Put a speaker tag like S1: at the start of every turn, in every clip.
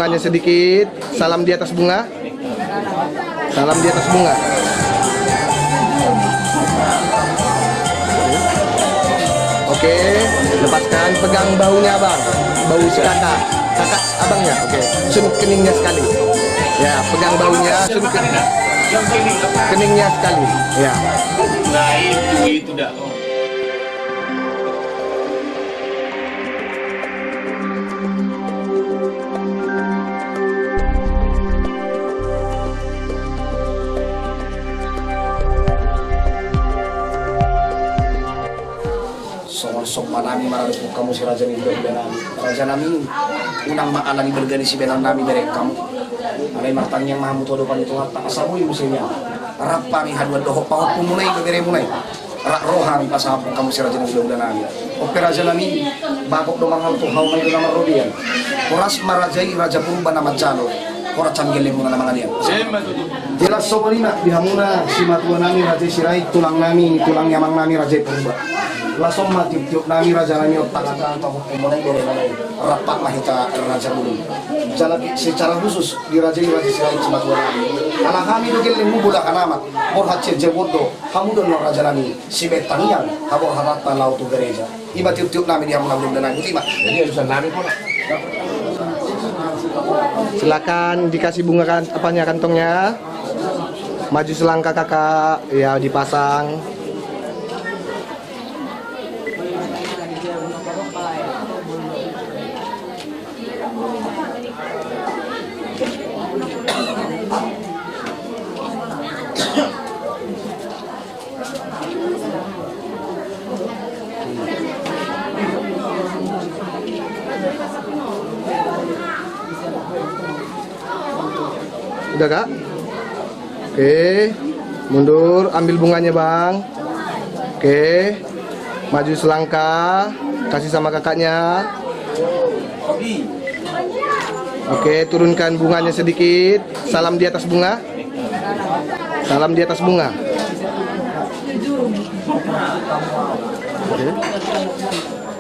S1: bunganya sedikit. Salam di atas bunga. Salam di atas bunga. Oke, lepaskan, pegang bahunya abang, bahu si kakak, abangnya. Oke, sun keningnya sekali. Ya, pegang bahunya, sun keningnya sekali. Ya.
S2: Nah itu dah.
S3: Sok manami mararip kamu si raja ni benar raja nami unang maalani bergani si benar nami dari kamu alay martang yang mahamu todo pan itu harta asamu yung sinya rap pami haduan doho pahok pumunay bebere munay rak rohami pasapu kamu si raja ni benar nami oke raja nami bakok domang hal tuh hau may nama rodian koras marajai raja purba nama jalo kora canggele muna nama ngalian jelas somalina bihamuna si matua nami raja sirai tulang nami tulang yamang nami raja purba langsung mati tiup nami raja nami otak akan atau mulai dari rapat mahita raja dulu jalan secara khusus di raja selain cuma dua nami anak kami dogel lemu budak anak bor hacir jebodo kamu don raja nami si betanian kabor harata laut tu gereja iba tiup nami dia menabung dan nami jadi urusan nami pun
S1: silakan dikasih bunga kan apanya kantongnya maju selangkah kakak ya dipasang. Udah kak? Oke, mundur, ambil bunganya bang. Oke, maju selangkah, kasih sama kakaknya. Oke, turunkan bunganya sedikit. Salam di atas bunga. Salam di atas bunga.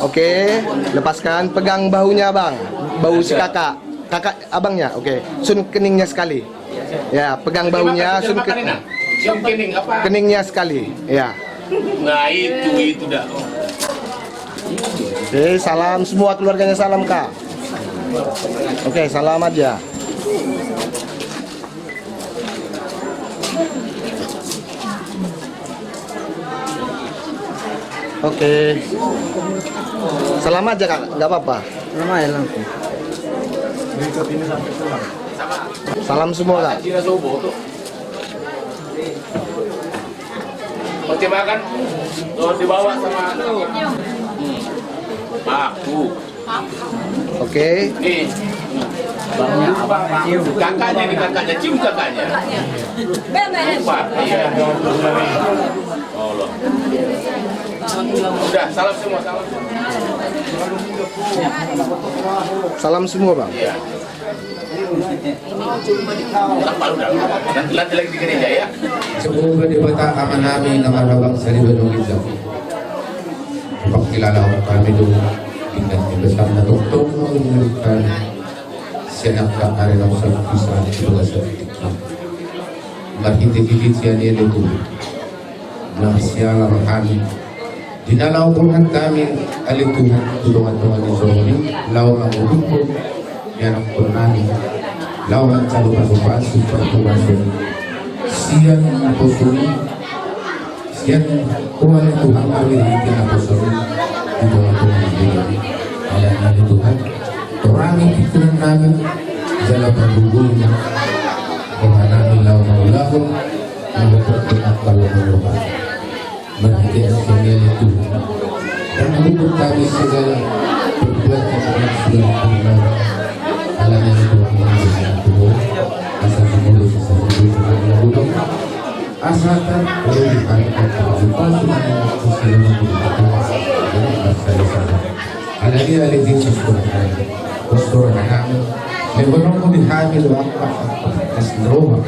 S1: Oke, lepaskan, pegang bahunya bang, bahu si kakak. Kakak abangnya, oke. Sun keningnya sekali. Ya, pegang bahunya, sun keningnya sekali. Ya.
S2: Nah itu dah.
S1: Oke, salam semua keluarganya salam kak. Oke, salam aja. Oke. Salam aja kak, nggak apa-apa. Salam semua kak.
S2: Mau makan? Mau dibawa sama aku.
S1: Oke.
S2: Nih. Kakaknya cium kakaknya. Lupa. Iya. Allah. Udah, salam semua, salam.
S1: Salam semua bang.
S2: Iya. Nanti lagi di gereja ya.
S4: Semoga dibata aman namin ng arabang sa libadong izam. Pagkilala ko kami doon, tingnan niyo besar na doktor na ulitan. Siya nakakarin ako sa pusa at ibaga sa titikla. Marhitigilid siya niya nito. Na siya lang kami. Dinalaw ko ng kami alituhan tulungan-tulungan ni Zoni. Law ang udukot. Yan ang namin. Lawan sa lupa-lupa, super-tuwason. Siyan apostoli, siyan kuha ng Tuhan kami rin apostoli. Dito ang Tuhan ibigay. Kaya namin Tuhan, maraming pitunan namin sa lapang-dugoy na kuha namin lawan-ulahon ang lupa-lupa at kalungan-lupa. Magiging ang kanya ni Tuhan. Dan malibot kami sa gala, pagbuat ng mga sulat ng Tuhan. Alam niya ito ang mga tubuh asa semulu sesuatu yang belum asalkan perlu dikatakan terjumpa semuanya sesuatu yang berasal sana. Ada dia ada di sesuatu postur kami memang kami hamil waktu asroma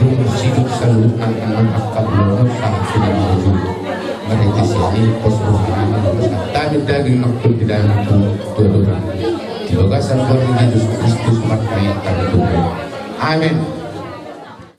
S4: rumah hidup selalu akan akab belum sangat sudah maju. Mereka sini postur kami tapi dari waktu tidak mampu tuh bagasan Tuhan Yesus Kristus maknanya Amin.